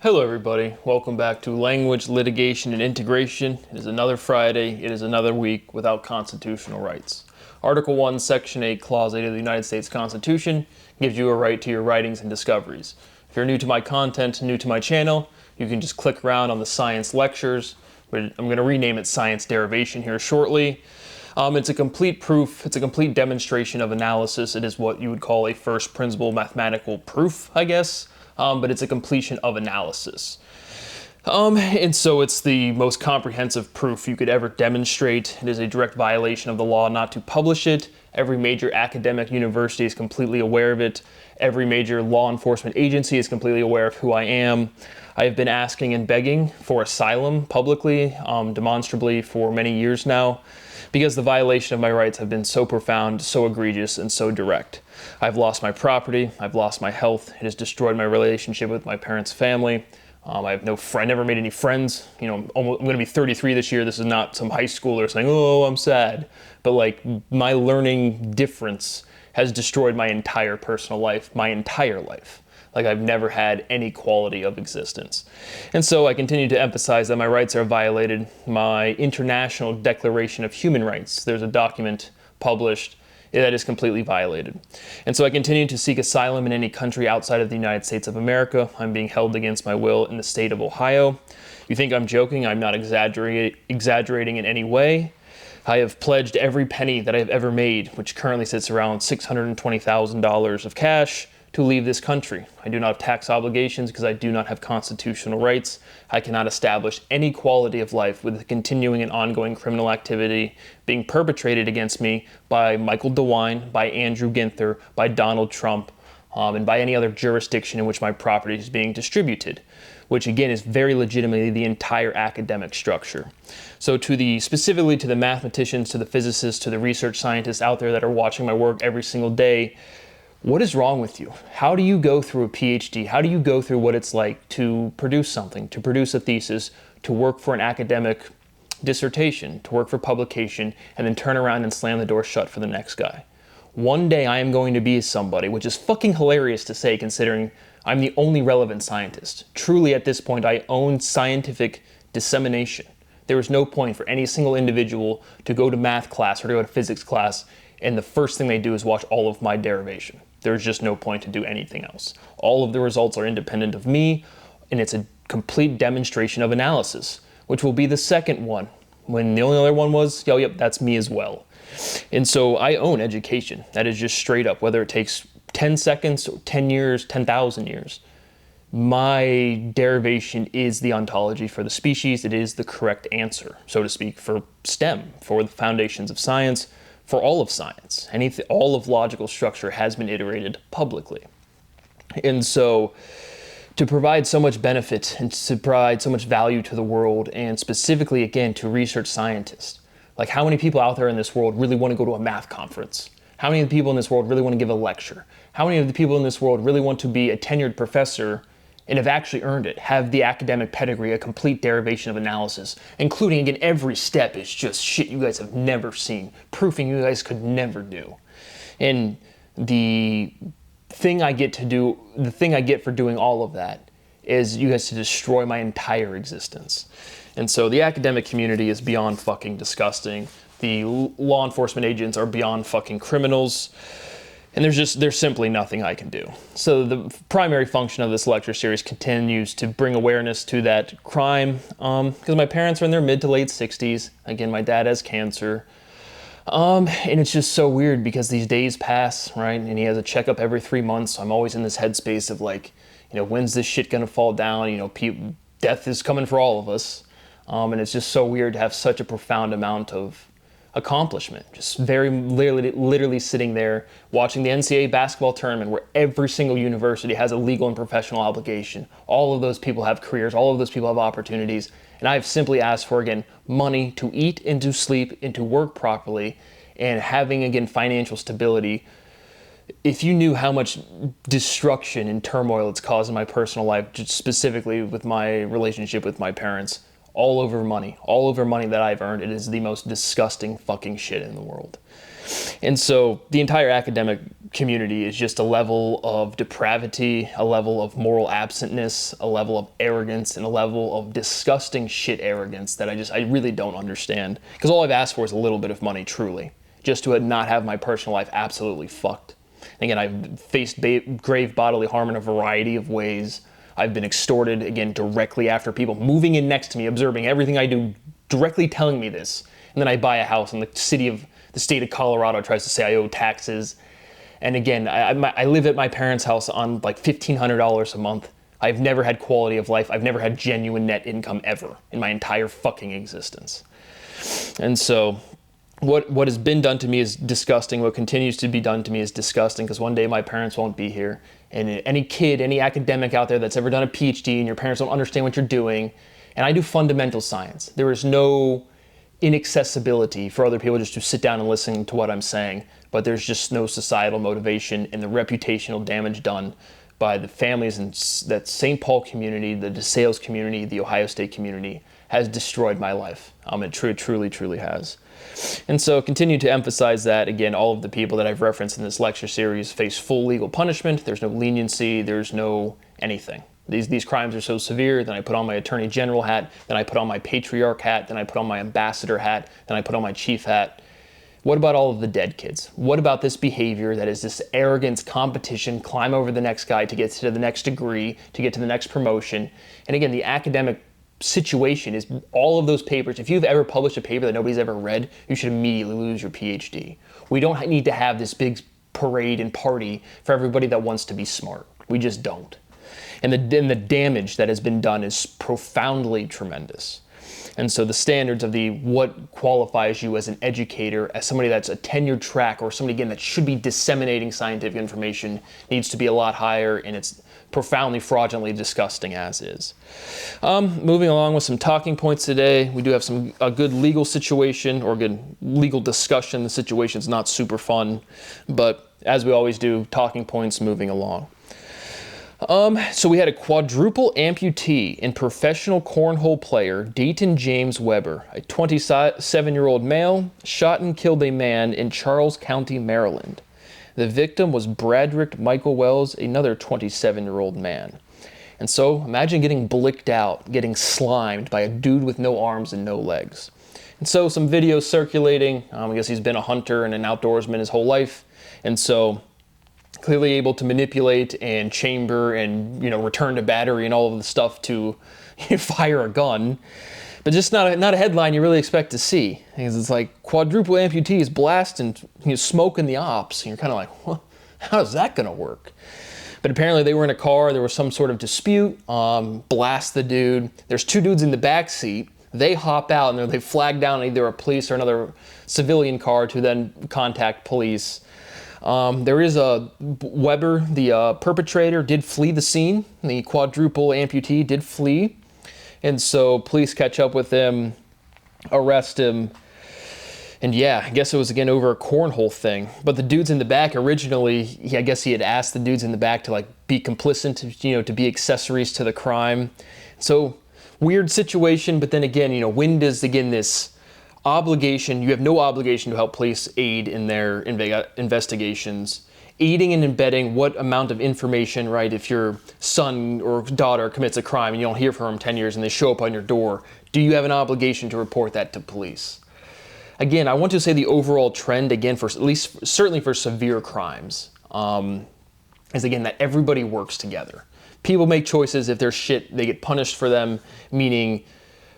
Hello everybody, welcome back to Language, Litigation, and Integration. It is another Friday, it is another week without constitutional rights. Article 1, Section 8, Clause 8 of the United States Constitution gives you a right to your writings and discoveries. If you're new to my content, new to my channel, you can just click around on the science lectures. I'm going to rename it Science Derivation here shortly. It's a complete proof, it's a complete demonstration of analysis. It is what you would call a first principle mathematical proof, I guess. But it's a completion of analysis. And so it's the most comprehensive proof you could ever demonstrate. It is a direct violation of the law not to publish it. Every major academic university is completely aware of it. Every major law enforcement agency is completely aware of who I am. I have been asking and begging for asylum publicly, demonstrably for many years now, because the violation of my rights have been so profound, so egregious, and so direct. I've lost my property, I've lost my health, it has destroyed my relationship with my parents' family. I have no friend, never made any friends. You know, I'm gonna be 33 this year. This is not some high schooler saying, oh, I'm sad. But like, my learning difference has destroyed my entire personal life, my entire life. Like, I've never had any quality of existence. And so I continue to emphasize that my rights are violated. My International Declaration of Human Rights, there's a document published that is completely violated. And so I continue to seek asylum in any country outside of the United States of America. I'm being held against my will in the state of Ohio. You think I'm joking? I'm not exaggerating in any way. I have pledged every penny that I've ever made, which currently sits around $620,000 of cash, to leave this country. I do not have tax obligations because I do not have constitutional rights. I cannot establish any quality of life with the continuing and ongoing criminal activity being perpetrated against me by Michael DeWine, by Andrew Ginther, by Donald Trump, and by any other jurisdiction in which my property is being distributed, which again is very legitimately the entire academic structure. So specifically to the mathematicians, to the physicists, to the research scientists out there that are watching my work every single day, what is wrong with you? How do you go through a PhD? How do you go through what it's like to produce something, to produce a thesis, to work for an academic dissertation, to work for publication, and then turn around and slam the door shut for the next guy? One day I am going to be somebody, which is fucking hilarious to say considering I'm the only relevant scientist. Truly at this point I own scientific dissemination. There is no point for any single individual to go to math class or to go to physics class and the first thing they do is watch all of my derivation. There's just no point to do anything else. All of the results are independent of me, and it's a complete demonstration of analysis, which will be the second one, when the only other one was, oh, yep, that's me as well. And so I own education. That is just straight up, whether it takes 10 seconds, 10 years, 10,000 years. My derivation is the ontology for the species. It is the correct answer, so to speak, for STEM, for the foundations of science, for all of science. All of logical structure has been iterated publicly. And so to provide so much benefit and to provide so much value to the world, and specifically, again, to research scientists, like how many people out there in this world really want to go to a math conference? How many of the people in this world really want to give a lecture? How many of the people in this world really want to be a tenured professor and have actually earned it, have the academic pedigree, a complete derivation of analysis, including, again, every step is just shit you guys have never seen, proofing you guys could never do. And the thing I get for doing all of that is you guys to destroy my entire existence. And so the academic community is beyond fucking disgusting. The law enforcement agents are beyond fucking criminals. And there's simply nothing I can do. So the primary function of this lecture series continues to bring awareness to that crime, because my parents are in their mid to late 60s. Again, my dad has cancer. And it's just so weird because these days pass, right? And he has a checkup every 3 months. So I'm always in this headspace of like, you know, when's this shit gonna fall down? You know, death is coming for all of us. And it's just so weird to have such a profound amount of accomplishment, just very literally sitting there watching the NCAA basketball tournament where every single university has a legal and professional obligation. All of those people have careers, all of those people have opportunities, and I've simply asked for, again, money to eat and to sleep and to work properly, and having, again, financial stability. If you knew how much destruction and turmoil it's caused in my personal life, just specifically with my relationship with my parents, all over money that I've earned. It is the most disgusting fucking shit in the world. And so the entire academic community is just a level of depravity, a level of moral absentness, a level of arrogance, and a level of disgusting shit arrogance that I really don't understand. Because all I've asked for is a little bit of money, truly, just to not have my personal life absolutely fucked. And again, I've faced grave bodily harm in a variety of ways. I've been extorted, again, directly after people moving in next to me, observing everything I do, directly telling me this. And then I buy a house and the state of Colorado tries to say I owe taxes. And again, I live at my parents' house on like $1,500 a month. I've never had quality of life. I've never had genuine net income ever in my entire fucking existence. And so what has been done to me is disgusting. What continues to be done to me is disgusting, because one day my parents won't be here. And any kid, any academic out there that's ever done a PhD and your parents don't understand what you're doing, and I do fundamental science. There is no inaccessibility for other people just to sit down and listen to what I'm saying, but there's just no societal motivation, and the reputational damage done by the families in that St. Paul community, the DeSales community, the Ohio State community has destroyed my life. It truly has. And so continue to emphasize that, again, all of the people that I've referenced in this lecture series face full legal punishment. There's no leniency, there's no anything. These crimes are so severe, then I put on my Attorney General hat, then I put on my Patriarch hat, then I put on my Ambassador hat, then I put on my Chief hat. What about all of the dead kids? What about this behavior that is this arrogance, competition, climb over the next guy to get to the next degree, to get to the next promotion? And again, the academic situation is all of those papers. If you've ever published a paper that nobody's ever read, you should immediately lose your PhD. We don't need to have this big parade and party for everybody that wants to be smart. We just don't. And the damage that has been done is profoundly tremendous. And so the standards of what qualifies you as an educator, as somebody that's a tenured track, or somebody, again, that should be disseminating scientific information, needs to be a lot higher, and it's profoundly fraudulently disgusting as is. Moving along with some talking points today, we do have a good legal situation, or good legal discussion. The situation's not super fun, but as we always do, talking points moving along. So we had a quadruple amputee and professional cornhole player, Dayton James Weber, a 27-year-old male, shot and killed a man in Charles County, Maryland. The victim was Bradrick Michael Wells, another 27-year-old man. And so imagine getting blicked out, getting slimed by a dude with no arms and no legs. And so some videos circulating. I guess he's been a hunter and an outdoorsman his whole life. And so clearly able to manipulate and chamber and, return to battery and all of the stuff to fire a gun. But just not a headline you really expect to see. Because it's like quadruple amputees blasting, smoking the ops. And you're kind of like, well, how's that going to work? But apparently they were in a car. There was some sort of dispute. Blast the dude. There's two dudes in the back seat. They hop out and they flag down either a police or another civilian car to then contact police. There is a Weber, the perpetrator, did flee the scene. The quadruple amputee did flee. And so police catch up with him, arrest him. And yeah, I guess it was again over a cornhole thing. But the dudes in the back originally, I guess he had asked the dudes in the back to be complicit, to be accessories to the crime. So weird situation. But then again, when does this obligation, you have no obligation to help police aid in their investigations. Aiding and abetting what amount of information, right? If your son or daughter commits a crime and you don't hear from them 10 years and they show up on your door, do you have an obligation to report that to police? Again, I want to say the overall trend, again, for at least certainly for severe crimes, is again that everybody works together. People make choices. If there's shit, they get punished for them, meaning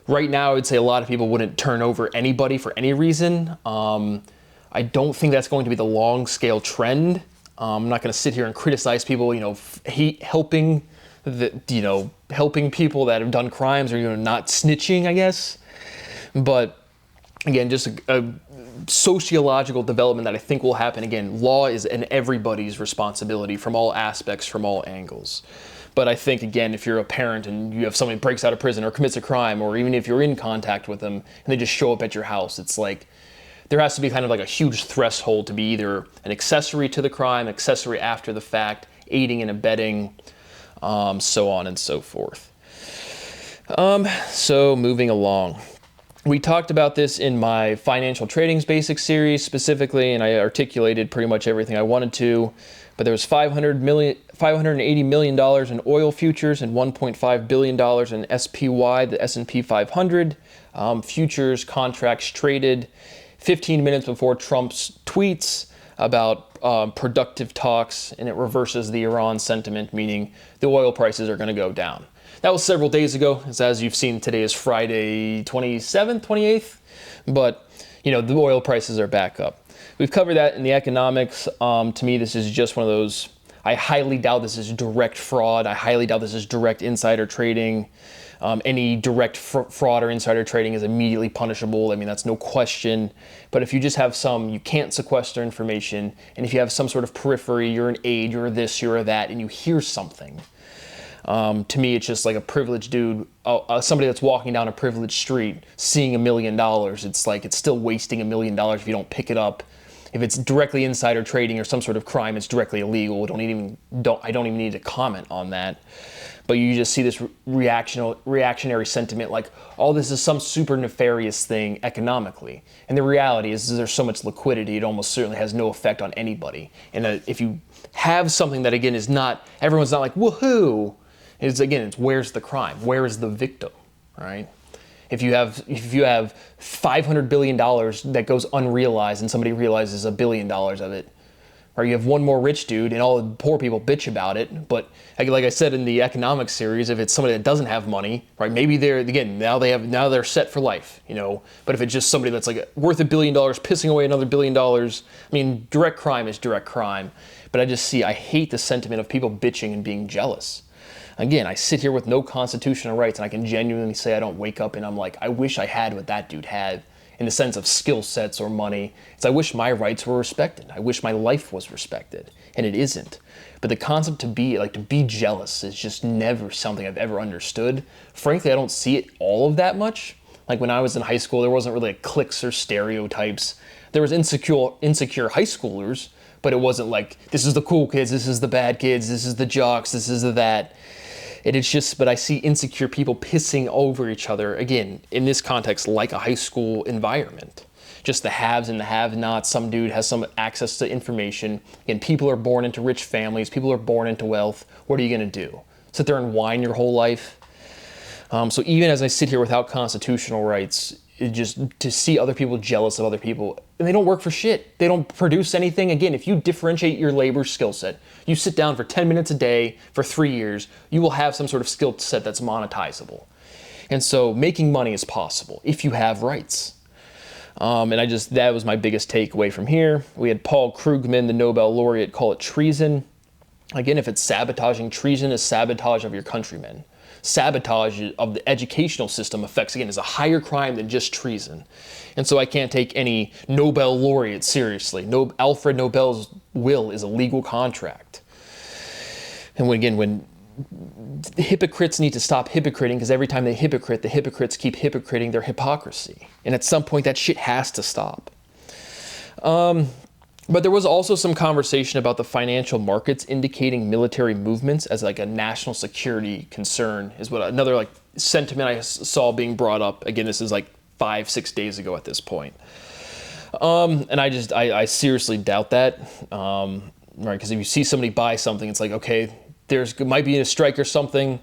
right now, I would say a lot of people wouldn't turn over anybody for any reason. I don't think that's going to be the long-scale trend. I'm not going to sit here and criticize people, helping people that have done crimes or not snitching, I guess. But again, just a sociological development that I think will happen. Again, law is everybody's responsibility from all aspects, from all angles. But I think, again, if you're a parent and you have somebody breaks out of prison or commits a crime, or even if you're in contact with them and they just show up at your house, it's like there has to be kind of like a huge threshold to be either an accessory to the crime, accessory after the fact, aiding and abetting, so on and so forth. So moving along. We talked about this in my financial tradings basic series specifically, and I articulated pretty much everything I wanted to. But there was $580 million in oil futures and $1.5 billion in SPY, the S&P 500 futures contracts traded 15 minutes before Trump's tweets about productive talks, and it reverses the Iran sentiment, meaning the oil prices are going to go down. That was several days ago, as you've seen. Today is Friday 27th, 28th, but the oil prices are back up. We've covered that in the economics. To me, this is just one of those, I highly doubt this is direct fraud. I highly doubt this is direct insider trading. Any direct fraud or insider trading is immediately punishable. I mean, that's no question. But if you just have you can't sequester information, and if you have some sort of periphery, you're an aide, you're this, you're that, and you hear something, to me, it's just like a privileged dude, somebody that's walking down a privileged street, seeing $1 million. It's like it's still wasting $1 million if you don't pick it up. If it's directly insider trading or some sort of crime, it's directly illegal. I don't even need to comment on that. But you just see this reactionary sentiment, like, oh, this is some super nefarious thing economically. And the reality is there's so much liquidity, it almost certainly has no effect on anybody. And if you have something that, again, is not, everyone's not like, woohoo, it's where's the crime? Where is the victim, right? If you have $500 billion that goes unrealized and somebody realizes $1 billion of it, or you have one more rich dude and all the poor people bitch about it. But like I said in the economics series, if it's somebody that doesn't have money, right? Maybe now they're set for life, But if it's just somebody that's like worth $1 billion, pissing away another $1 billion, I mean, direct crime is direct crime. But I hate the sentiment of people bitching and being jealous. Again, I sit here with no constitutional rights, and I can genuinely say I don't wake up and I'm like, I wish I had what that dude had, in the sense of skill sets or money. I wish my rights were respected. I wish my life was respected, and it isn't. But the concept to be jealous is just never something I've ever understood. Frankly, I don't see it all of that much. Like when I was in high school, there wasn't really cliques or stereotypes. There was insecure high schoolers, but it wasn't like, this is the cool kids, this is the bad kids, this is the jocks, this is the that. But I see insecure people pissing over each other, again, in this context, like a high school environment. Just the haves and the have-nots. Some dude has some access to information. Again, people are born into rich families. People are born into wealth. What are you going to do? Sit there and whine your whole life? So even as I sit here without constitutional rights, just to see other people jealous of other people, and they don't work for shit. They don't produce anything. Again, if you differentiate your labor skill set, you sit down for 10 minutes a day for 3 years, you will have some sort of skill set that's monetizable. And so making money is possible if you have rights. That was my biggest takeaway from here. We had Paul Krugman, the Nobel laureate, call it treason. Again, if it's sabotaging, treason is sabotage of your countrymen. Sabotage of the educational system is a higher crime than just treason. And so I can't take any Nobel laureate seriously. Alfred Nobel's will is a legal contract. And when hypocrites need to stop hypocriting, because every time they hypocrite, the hypocrites keep hypocriting their hypocrisy. And at some point that shit has to stop. But there was also some conversation about the financial markets indicating military movements as like a national security concern, is what another sentiment I saw being brought up. Again, this is like 5-6 days ago at this point. And I seriously doubt that, right? Because if you see somebody buy something, it's like, okay, might be a strike or something.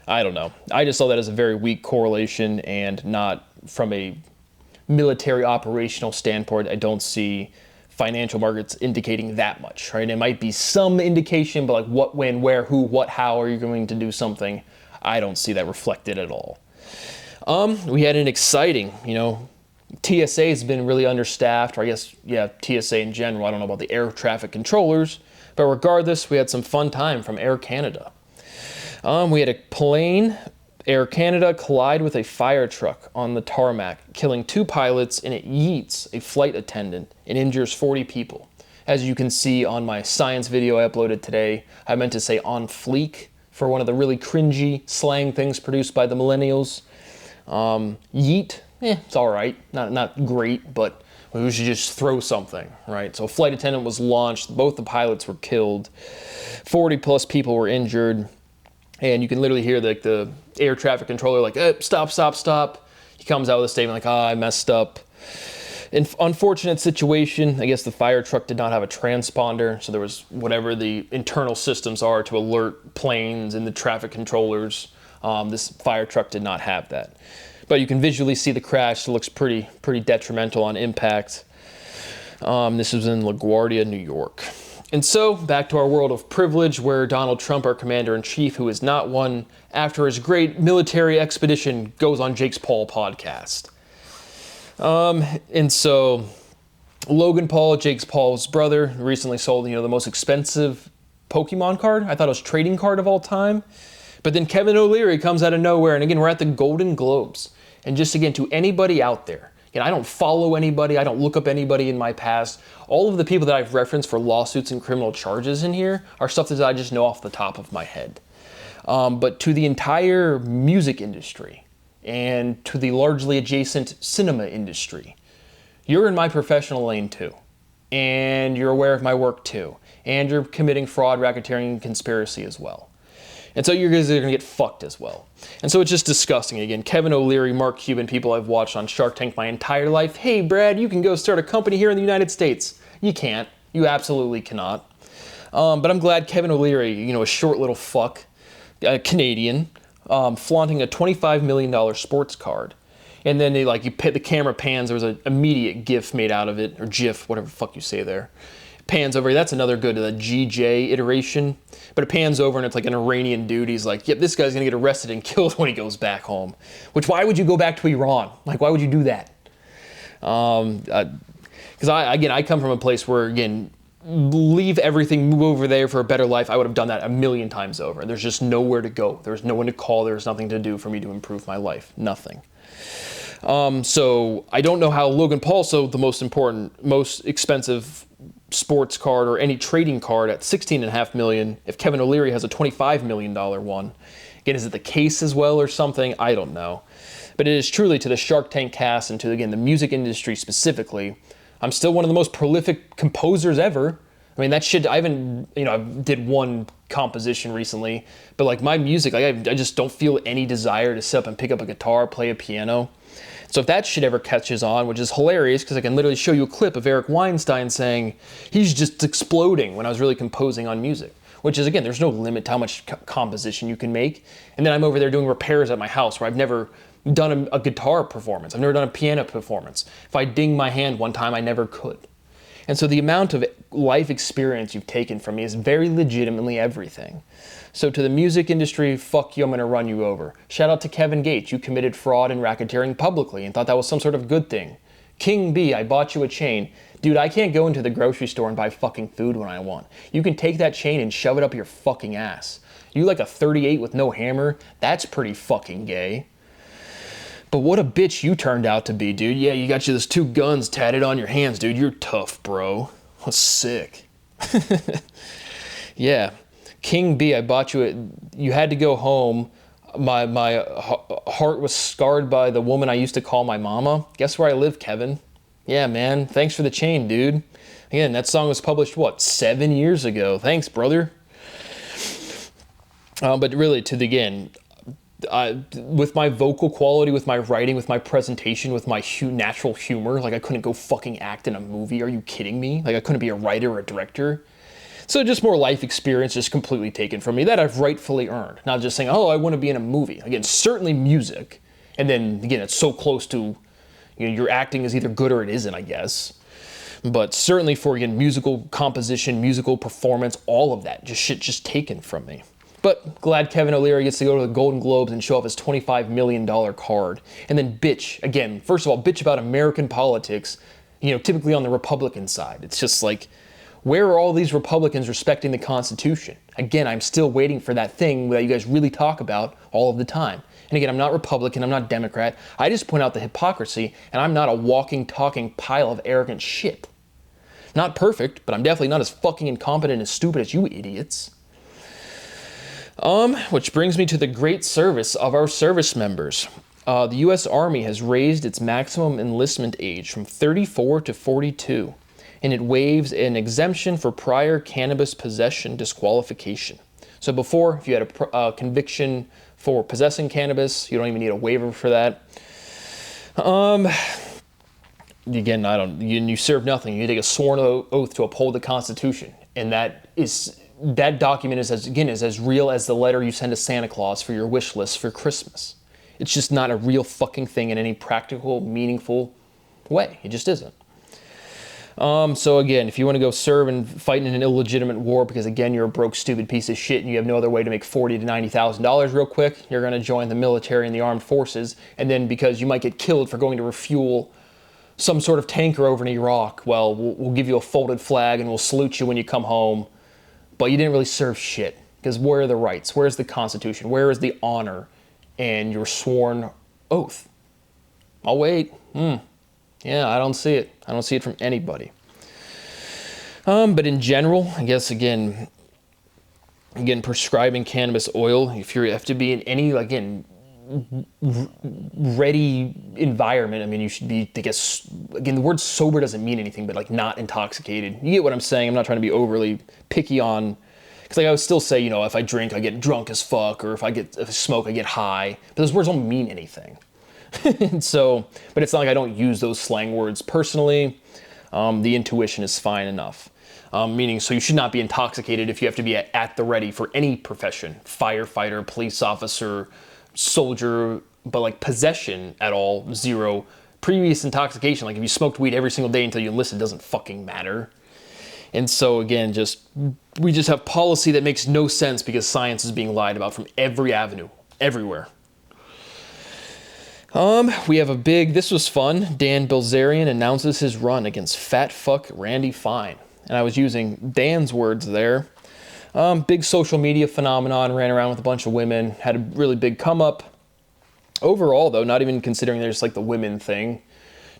I don't know. I just saw that as a very weak correlation, and not from a military operational standpoint. I don't see financial markets indicating that much, right? It might be some indication, but like what, when, where, who, what, how are you going to do something? I don't see that reflected at all. We had an exciting, TSA has been really understaffed, or I guess, TSA in general. I don't know about the air traffic controllers, but regardless, we had some fun time from Air Canada. We had a plane, Air Canada, collide with a fire truck on the tarmac, killing 2 pilots, and it yeets a flight attendant and injures 40 people. As you can see on my science video I uploaded today, I meant to say on fleek for one of the really cringy slang things produced by the millennials. Yeet, it's all right, not great, but we should just throw something, right? So a flight attendant was launched, both the pilots were killed, 40 plus people were injured, and you can literally hear the air traffic controller stop. He comes out with a statement like, I messed up. An unfortunate situation. I guess the fire truck did not have a transponder, so there was whatever the internal systems are to alert planes and the traffic controllers. This fire truck did not have that. But you can visually see the crash. It looks pretty detrimental on impact. This was in LaGuardia, New York. And so, back to our world of privilege, where Donald Trump, our commander-in-chief, who is not one, after his great military expedition, goes on Jake's Paul podcast. And so, Logan Paul, Jake's Paul's brother, recently sold, the most expensive Pokemon card. I thought it was trading card of all time. But then Kevin O'Leary comes out of nowhere, and again, we're at the Golden Globes. And just again, to anybody out there, again, I don't follow anybody, I don't look up anybody in my past. All of the people that I've referenced for lawsuits and criminal charges in here are stuff that I just know off the top of my head. But to the entire music industry and to the largely adjacent cinema industry, you're in my professional lane too. And you're aware of my work too. And you're committing fraud, racketeering, and conspiracy as well. And so you guys are going to get fucked as well. And so it's just disgusting. Again, Kevin O'Leary, Mark Cuban, people I've watched on Shark Tank my entire life. Hey, Brad, you can go start a company here in the United States. You can't. You absolutely cannot. But I'm glad Kevin O'Leary, a short little fuck, Canadian, flaunting a $25 million sports card. And then the camera pans, there was an immediate GIF made out of it, or GIF, whatever the fuck you say there. Pans over, that's another good, the GJ iteration. But it pans over and it's like an Iranian dude. He's like, yep, this guy's gonna get arrested and killed when he goes back home. Which, why would you go back to Iran? Why would you do that? Because I come from a place where, again, leave everything, move over there for a better life. I would have done that a million times over. There's just nowhere to go. There's no one to call. There's nothing to do for me to improve my life. Nothing. So I don't know how Logan Paul, so the most expensive sports card or any trading card at $16.5 million, if Kevin O'Leary has a $25 million one. Again, is it the case as well or something? I don't know. But it is truly, to the Shark Tank cast and to, again, the music industry specifically, I'm still one of the most prolific composers ever. I mean, that shit, I did one composition recently, but my music, I just don't feel any desire to sit up and pick up a guitar, play a piano. So if that shit ever catches on, which is hilarious because I can literally show you a clip of Eric Weinstein saying he's just exploding when I was really composing on music, which is, again, there's no limit to how much composition you can make. And then I'm over there doing repairs at my house where I've never done a guitar performance. I've never done a piano performance. If I ding my hand one time, I never could. And so the amount of life experience you've taken from me is very legitimately everything. So to the music industry, fuck you, I'm gonna run you over. Shout out to Kevin Gates, you committed fraud and racketeering publicly and thought that was some sort of good thing. King B, I bought you a chain. Dude, I can't go into the grocery store and buy fucking food when I want. You can take that chain and shove it up your fucking ass. You like a 38 with no hammer? That's pretty fucking gay. But what a bitch you turned out to be, dude. Yeah, you got those 2 guns tatted on your hands, dude. You're tough, bro. That's sick. Yeah. King B, I bought you it. You had to go home. My heart was scarred by the woman I used to call my mama. Guess where I live, Kevin? Yeah, man. Thanks for the chain, dude. Again, that song was published, 7 years ago. Thanks, brother. But really, with my vocal quality, with my writing, with my presentation, with my natural humor, I couldn't go fucking act in a movie. Are you kidding me? I couldn't be a writer or a director. So just more life experience just completely taken from me that I've rightfully earned. Not just saying, oh, I want to be in a movie. Again, certainly music. And then, again, it's so close to, your acting is either good or it isn't, I guess. But certainly for, again, musical composition, musical performance, all of that, just taken from me. But glad Kevin O'Leary gets to go to the Golden Globes and show off his $25 million card. And then bitch, again, first of all, bitch about American politics, typically on the Republican side. It's just where are all these Republicans respecting the Constitution? Again, I'm still waiting for that thing that you guys really talk about all of the time. And again, I'm not Republican, I'm not Democrat. I just point out the hypocrisy, and I'm not a walking, talking pile of arrogant shit. Not perfect, but I'm definitely not as fucking incompetent and stupid as you idiots. Which brings me to the great service of our service members. The U.S. Army has raised its maximum enlistment age from 34 to 42, and it waives an exemption for prior cannabis possession disqualification. So before, if you had a conviction for possessing cannabis, you don't even need a waiver for that. Um, Again, you serve nothing. You take a sworn oath to uphold the Constitution, and that document is as real as the letter you send to Santa Claus for your wish list for Christmas. It's just not a real fucking thing in any practical, meaningful way. It just isn't. So again, if you want to go serve and fight in an illegitimate war because again you're a broke, stupid piece of shit and you have no other way to make $40,000 to $90,000 real quick, you're going to join the military and the armed forces, and then because you might get killed for going to refuel some sort of tanker over in Iraq, well, we'll give you a folded flag and we'll salute you when you come home, but you didn't really serve shit. Because where are the rights? Where's the Constitution? Where is the honor and your sworn oath? I'll wait. Yeah, I don't see it. I don't see it from anybody. But in general, I guess again, prescribing cannabis oil, if you have to be in any, again, ready environment, I mean, you should be, I guess, again, the word sober doesn't mean anything, but like not intoxicated. You get what I'm saying? I'm not trying to be overly picky on, because like I would still say, you know, if I drink, I get drunk as fuck, or if I smoke, I get high. But those words don't mean anything. And so, but it's not like I don't use those slang words personally. The intuition is fine enough. Meaning, so you should not be intoxicated if you have to be at the ready for any profession, firefighter, police officer, soldier, but like possession at all, zero. Previous intoxication, like if you smoked weed every single day until you enlisted, doesn't fucking matter. And so again, we just have policy that makes no sense because science is being lied about from every avenue, everywhere. We have this was fun. Dan Bilzerian announces his run against fat fuck Randy Fine. And I was using Dan's words there. Big social media phenomenon, ran around with a bunch of women, had a really big come up. Overall though, not even considering there's like the women thing.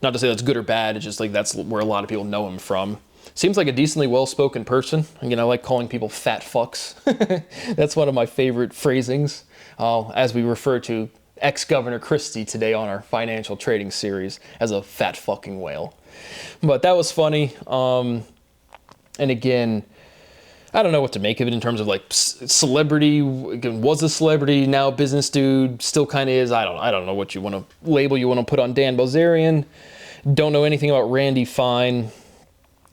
Not to say that's good or bad, it's just like that's where a lot of people know him from. Seems like a decently well-spoken person. Again, I like calling people fat fucks. That's one of my favorite phrasings, as we refer to ex-Governor Christie today on our financial trading series as a fat fucking whale. But that was funny. And again, I don't know what to make of it in terms of like celebrity. Again, was a celebrity, now business dude, still kind of is. I don't know what you want to label you want to put on Dan Bilzerian. Don't know anything about Randy Fine.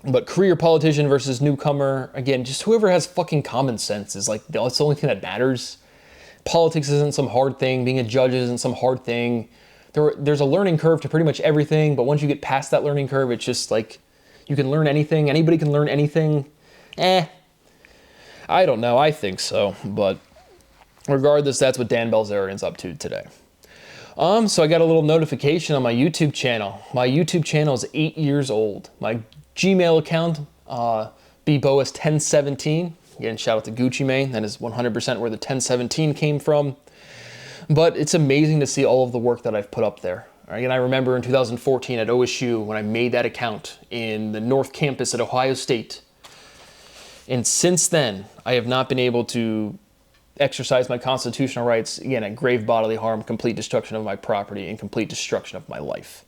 But career politician versus newcomer, again, just whoever has fucking common sense is like, that's the only thing that matters. Politics isn't some hard thing. Being a judge isn't some hard thing. There's a learning curve to pretty much everything, but once you get past that learning curve, it's just like, you can learn anything. Anybody can learn anything. I don't know. I think so. But regardless, that's what Dan Bilzerian's up to today. So I got a little notification on my YouTube channel. My YouTube channel is 8 years old. My Gmail account, bboas1017. Again, shout out to Gucci Mane. That is 100% where the 1017 came from. But it's amazing to see all of the work that I've put up there. Again, I remember in 2014 at OSU when I made that account in the North Campus at Ohio State. And since then, I have not been able to exercise my constitutional rights, again, at grave bodily harm, complete destruction of my property, and complete destruction of my life.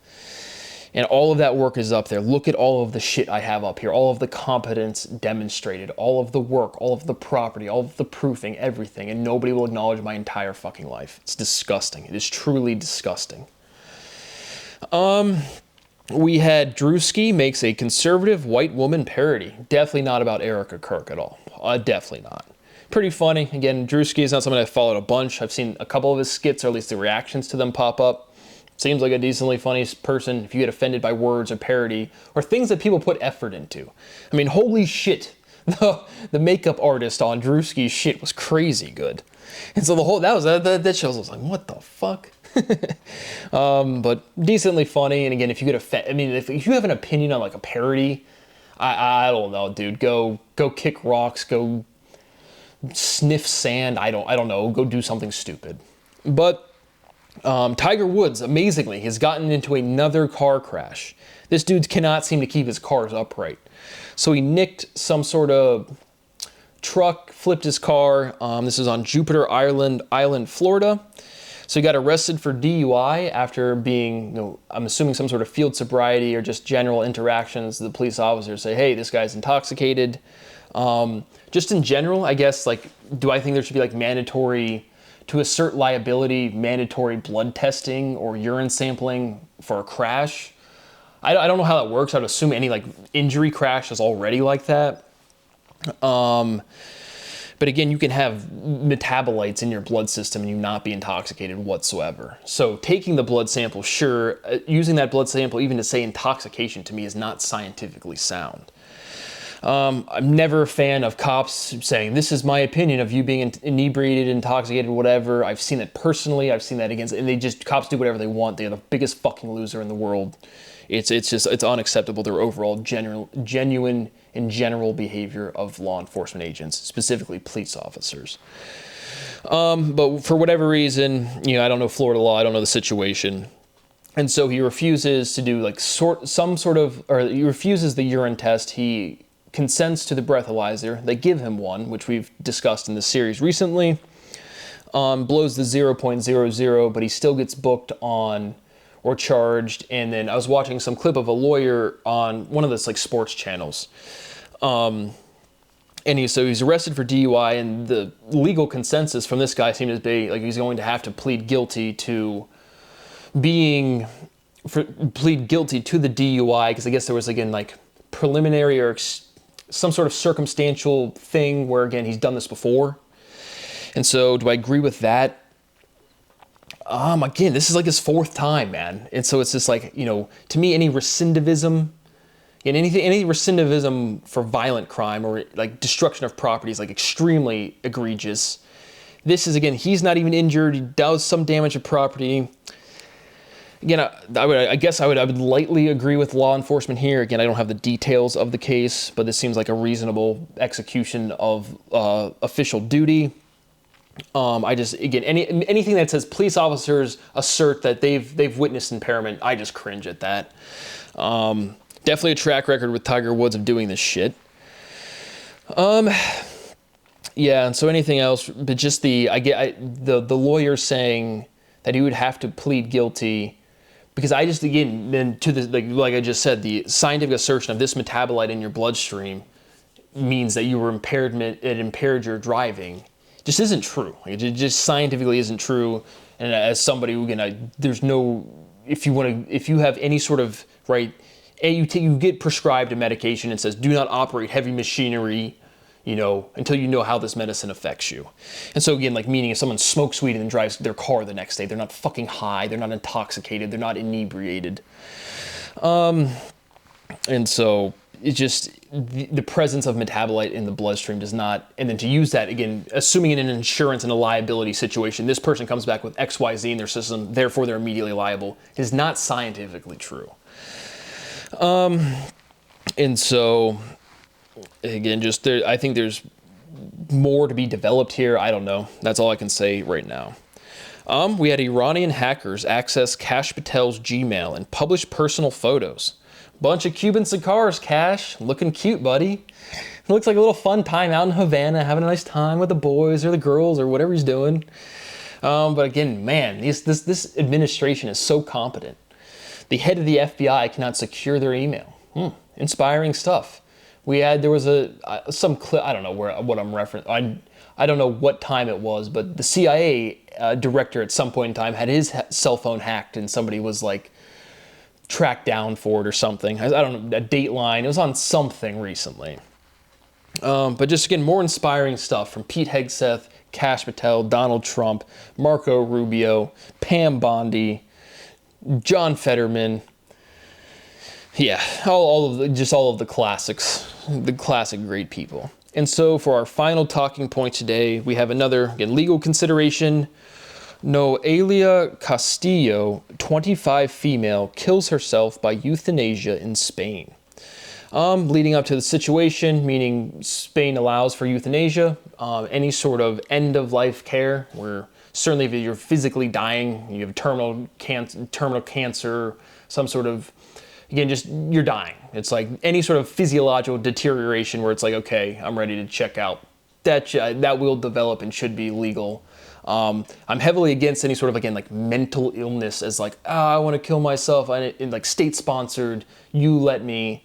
And all of that work is up there. Look at all of the shit I have up here, all of the competence demonstrated, all of the work, all of the property, all of the proofing, everything, and nobody will acknowledge my entire fucking life. It's disgusting. It is truly disgusting. We had Drewski makes a conservative white woman parody. Definitely not about Erica Kirk at all. Definitely not. Pretty funny. Again, Drewski is not someone I've followed a bunch. I've seen a couple of his skits, or at least the reactions to them pop up. Seems like a decently funny person if you get offended by words or parody or things that people put effort into. I mean, holy shit. The makeup artist on Drewski's shit was crazy good. And so that show was like, what the fuck? But decently funny. And again, if you get if you have an opinion on like a parody, I don't know, dude, go kick rocks, go sniff sand. I don't know, go do something stupid. But Tiger Woods, amazingly, has gotten into another car crash. This dude cannot seem to keep his cars upright. So he nicked some sort of truck, flipped his car. This is on Jupiter Island, Florida. So he got arrested for DUI after being, I'm assuming some sort of field sobriety or just general interactions. The police officers say, hey, this guy's intoxicated. Just in general, I guess, like, do I think there should be like mandatory, to assert liability, mandatory blood testing or urine sampling for a crash. I don't know how that works. I'd assume any like injury crash is already like that. But again, you can have metabolites in your blood system and you not be intoxicated whatsoever. So taking the blood sample, sure, using that blood sample even to say intoxication to me is not scientifically sound. I'm never a fan of cops saying, this is my opinion of you being inebriated, intoxicated, whatever. I've seen it personally. I've seen that against, and cops do whatever they want. They're the biggest fucking loser in the world. It's unacceptable, their overall genuine and general behavior of law enforcement agents, specifically police officers. But for whatever reason, I don't know Florida law, I don't know the situation. And so he refuses to do like he refuses the urine test. He consents to the breathalyzer. They give him one, which we've discussed in this series recently. Blows the 0.00, but he still gets booked on or charged. And then I was watching some clip of a lawyer on one of those like sports channels. And he's arrested for DUI, and the legal consensus from this guy seemed to be like he's going to have to plead guilty to the DUI, because I guess there was again like preliminary or some sort of circumstantial thing where again he's done this before. And so do I agree with that? Again, this is like his fourth time, man. And so it's just like, to me, any recidivism for violent crime or like destruction of property is like extremely egregious. This is, again, he's not even injured. He does some damage to property. Again, I guess I would lightly agree with law enforcement here. Again, I don't have the details of the case, but this seems like a reasonable execution of official duty. Anything that says police officers assert that they've witnessed impairment, I just cringe at that. Definitely a track record with Tiger Woods of doing this shit. Yeah, and so anything else, but just the lawyer saying that he would have to plead guilty, because I just, again, then to the like I just said, the scientific assertion of this metabolite in your bloodstream means that you were impaired, it impaired your driving, just isn't true. It just scientifically isn't true. And as somebody who, there's no, if you have any sort of right, you get prescribed a medication and says do not operate heavy machinery, until you know how this medicine affects you. And so again, like, meaning if someone smokes weed and then drives their car the next day, they're not fucking high, they're not intoxicated, they're not inebriated. And so it's just the presence of metabolite in the bloodstream does not, and then to use that, again, assuming in an insurance and a liability situation, this person comes back with XYZ in their system, therefore they're immediately liable, is not scientifically true. And so, again, I think there's more to be developed here. I don't know. That's all I can say right now. We had Iranian hackers access Kash Patel's Gmail and publish personal photos. Bunch of Cuban cigars, Kash. Looking cute, buddy. It looks like a little fun time out in Havana, having a nice time with the boys or the girls or whatever he's doing. But again, man, this administration is so competent. The head of the FBI cannot secure their email. Inspiring stuff. There was some clip, I don't know what I'm referencing. I don't know what time it was, but the CIA director at some point in time had his cell phone hacked, and somebody was like tracked down for it or something. I don't know, a Dateline. It was on something recently. But just, again, more inspiring stuff from Pete Hegseth, Kash Patel, Donald Trump, Marco Rubio, Pam Bondi, John Fetterman. Yeah, all of the classics, the classic great people. And so for our final talking point today, we have another, again, legal consideration. Noelia Castillo, 25 female, kills herself by euthanasia in Spain. Leading up to the situation, meaning Spain allows for euthanasia, any sort of end-of-life care, where certainly if you're physically dying, you have terminal cancer, some sort of, again, just you're dying. It's like any sort of physiological deterioration where it's like, okay, I'm ready to check out. That will develop and should be legal. I'm heavily against any sort of, again, like mental illness as like, I want to kill myself, and like state-sponsored, you let me.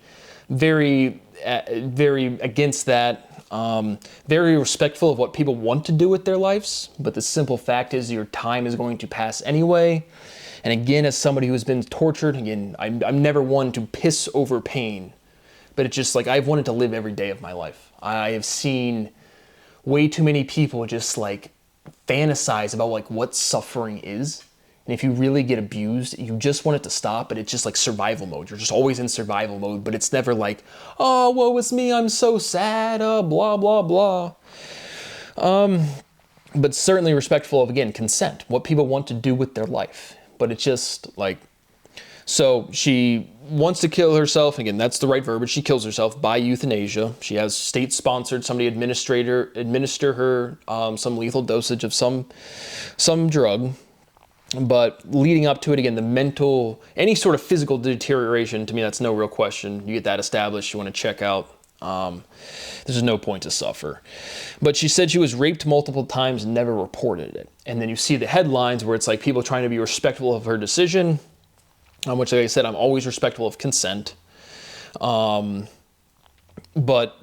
Very against that. Very respectful of what people want to do with their lives, but the simple fact is your time is going to pass anyway. And again, as somebody who has been tortured, again, I'm never one to piss over pain, but it's just like I've wanted to live every day of my life. I have seen way too many people just like fantasize about like what suffering is. And if you really get abused, you just want it to stop, but it's just like survival mode. You're just always in survival mode, but it's never like, oh, woe is me, I'm so sad, blah, blah, blah. But certainly respectful of, again, consent, what people want to do with their life. But it's just like, so she wants to kill herself. Again, that's the right verbiage. She kills herself by euthanasia. She has state-sponsored somebody administer her some lethal dosage of some drug. But leading up to it, again, the mental, any sort of physical deterioration, to me, that's no real question. You get that established, you want to check out. There's no point to suffer. But she said she was raped multiple times and never reported it. And then you see the headlines where it's like people trying to be respectful of her decision, which, like I said, I'm always respectful of consent. But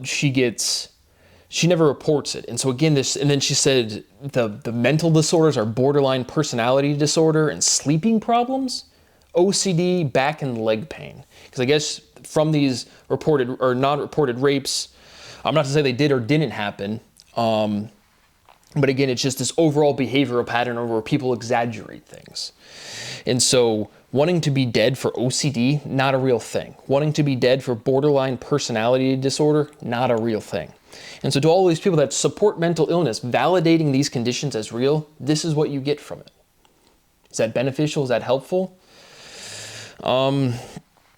she never reports it. And so again, and then she said the mental disorders are borderline personality disorder and sleeping problems, OCD, back and leg pain. Because I guess from these reported or non-reported rapes, I'm not to say they did or didn't happen, but again, it's just this overall behavioral pattern where people exaggerate things. And so wanting to be dead for OCD, not a real thing. Wanting to be dead for borderline personality disorder, not a real thing. And so to all these people that support mental illness, validating these conditions as real, this is what you get from it. Is that beneficial? Is that helpful?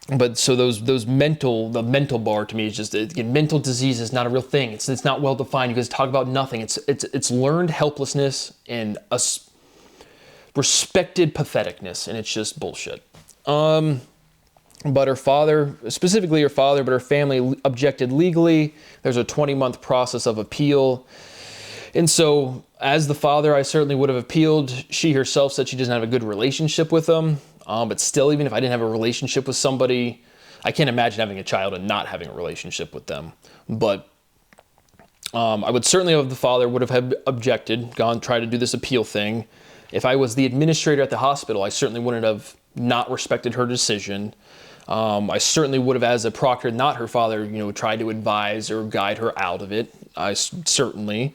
But so the mental bar to me is just, again, mental disease is not a real thing. It's not well defined. You guys talk about nothing. It's learned helplessness and a respected patheticness, and it's just bullshit. But her father, specifically her father, but her family objected legally. There's a 20-month process of appeal. And so as the father, I certainly would have appealed. She herself said she doesn't have a good relationship with him. But still, even if I didn't have a relationship with somebody, I can't imagine having a child and not having a relationship with them. But I would certainly have, the father would have objected, tried to do this appeal thing. If I was the administrator at the hospital, I certainly wouldn't have not respected her decision. I certainly would have, as a proctor, not her father, tried to advise or guide her out of it. I certainly.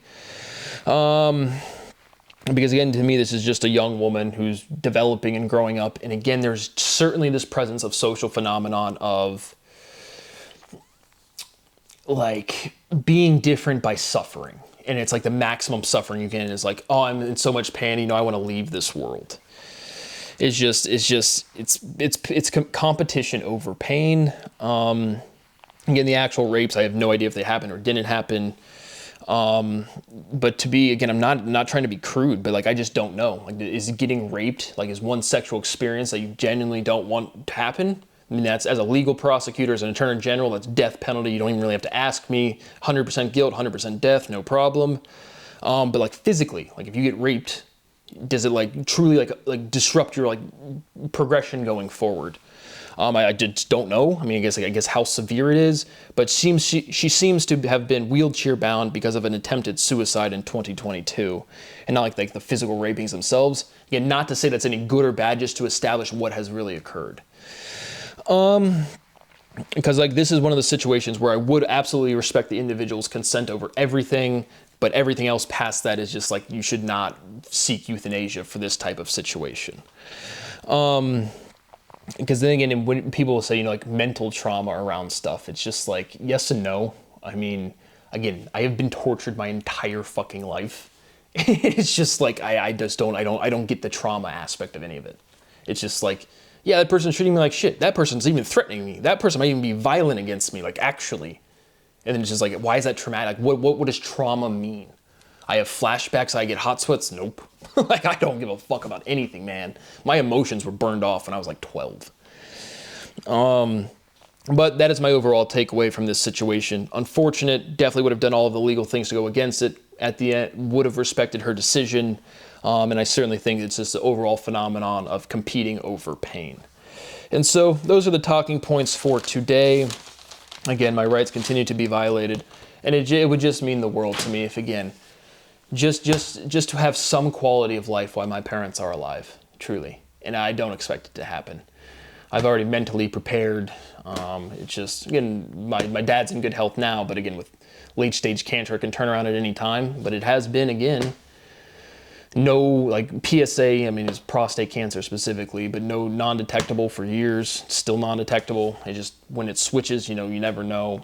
Because again, to me, this is just a young woman who's developing and growing up. And again, there's certainly this presence of social phenomenon of like being different by suffering. And it's like the maximum suffering you can is like, oh, I'm in so much pain, I want to leave this world. It's competition over pain. Again, the actual rapes, I have no idea if they happened or didn't happen. But to be, again, I'm not trying to be crude, but like, I just don't know. Like, is getting raped, like, is one sexual experience that you genuinely don't want to happen? I mean, that's, as a legal prosecutor, as an attorney general, that's death penalty. You don't even really have to ask me. 100% guilt, 100% death, no problem. But like physically, like if you get raped, does it like truly like disrupt your like progression going forward? I just don't know. I mean, I guess how severe it is, but she seems to have been wheelchair bound because of an attempted suicide in 2022, and not like the physical rapings themselves. Again, not to say that's any good or bad, just to establish what has really occurred. Because like this is one of the situations where I would absolutely respect the individual's consent over everything, but everything else past that is just like, you should not seek euthanasia for this type of situation. Because then again, when people say, like mental trauma around stuff, it's just like yes and no. I mean, again, I have been tortured my entire fucking life. It's just like, I don't get the trauma aspect of any of it. It's just like, yeah, that person's treating me like shit. That person's even threatening me. That person might even be violent against me, like actually. And then it's just like, why is that traumatic? What does trauma mean? I have flashbacks, I get hot sweats? Nope. Like, I don't give a fuck about anything, man. My emotions were burned off when I was like 12. But that is my overall takeaway from this situation. Unfortunate, definitely would have done all of the legal things to go against it. At the end, would have respected her decision. And I certainly think it's just the overall phenomenon of competing over pain. And so those are the talking points for today. Again, my rights continue to be violated. And it would just mean the world to me if, again, just to have some quality of life while my parents are alive, truly. and I don't expect it to happen. I've already mentally prepared. It's just, again, my dad's in good health now, but again, with late stage cancer, it can turn around at any time. But it has been, again, no, like PSA, I mean, it's prostate cancer specifically, but no non-detectable for years, still non-detectable. It just, when it switches, you know, you never know.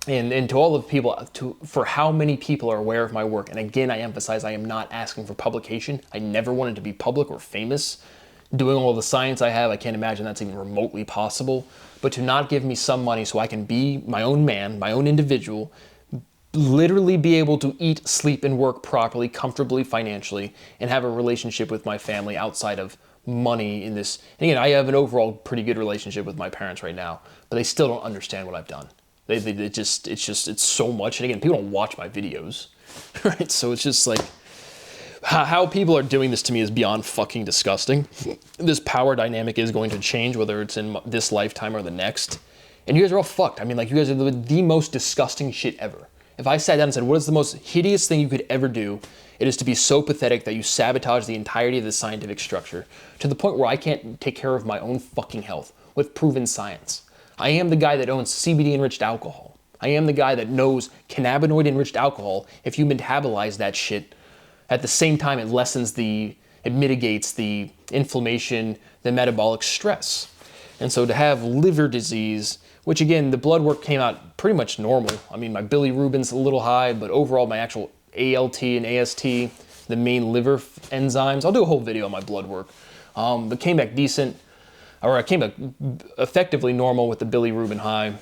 And to all of the people, for how many people are aware of my work, and again, I emphasize, I am not asking for publication. I never wanted to be public or famous. Doing all the science I have, I can't imagine that's even remotely possible. But to not give me some money so I can be my own man, my own individual, literally be able to eat, sleep, and work properly, comfortably, financially, and have a relationship with my family outside of money in this. And again, I have an overall pretty good relationship with my parents right now, but they still don't understand what I've done. It's so much. And again, people don't watch my videos, right? So it's just like, how people are doing this to me is beyond fucking disgusting. This power dynamic is going to change, whether it's in this lifetime or the next. And you guys are all fucked. I mean, like, you guys are the most disgusting shit ever. If I sat down and said, what is the most hideous thing you could ever do? It is to be so pathetic that you sabotage the entirety of the scientific structure to the point where I can't take care of my own fucking health with proven science. I am the guy that owns CBD-enriched alcohol. I am the guy that knows cannabinoid-enriched alcohol, if you metabolize that shit, at the same time it mitigates the inflammation, the metabolic stress. And so to have liver disease, which again, the blood work came out pretty much normal. I mean, my bilirubin's a little high, but overall my actual ALT and AST, the main liver enzymes, I'll do a whole video on my blood work, but came back decent, or I came back effectively normal with the bilirubin high.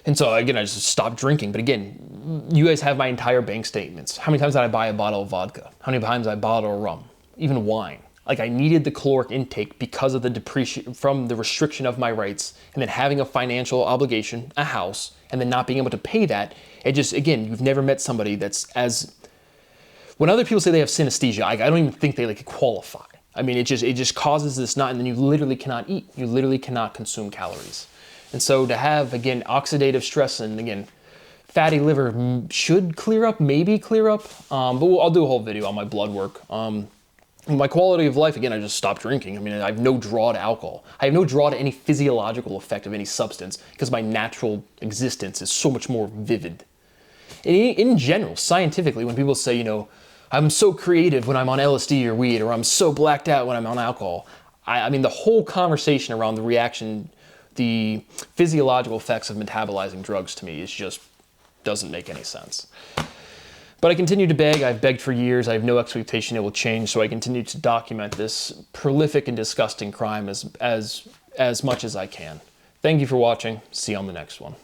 And so again, I just stopped drinking. But again, you guys have my entire bank statements. How many times did I buy a bottle of vodka? How many times did I buy a bottle of rum? Even wine. Like, I needed the caloric intake because of the depreciation from the restriction of my rights, and then having a financial obligation, a house, and then not being able to pay that. It just, again, you've never met somebody that's as, when other people say they have synesthesia, I don't even think they like qualify. I mean, it just causes this knot, and then you literally cannot eat. You literally cannot consume calories. And so to have, again, oxidative stress and, again, fatty liver should clear up, maybe clear up, but I'll do a whole video on my blood work. My quality of life, again, I just stopped drinking. I mean, I have no draw to alcohol. I have no draw to any physiological effect of any substance because my natural existence is so much more vivid. In general, scientifically, when people say, you know, I'm so creative when I'm on LSD or weed, or I'm so blacked out when I'm on alcohol, I mean, the whole conversation around the reaction, the physiological effects of metabolizing drugs to me is just doesn't make any sense. But I continue to beg. I've begged for years. I have no expectation it will change, so I continue to document this prolific and disgusting crime as much as I can. Thank you for watching. See you on the next one.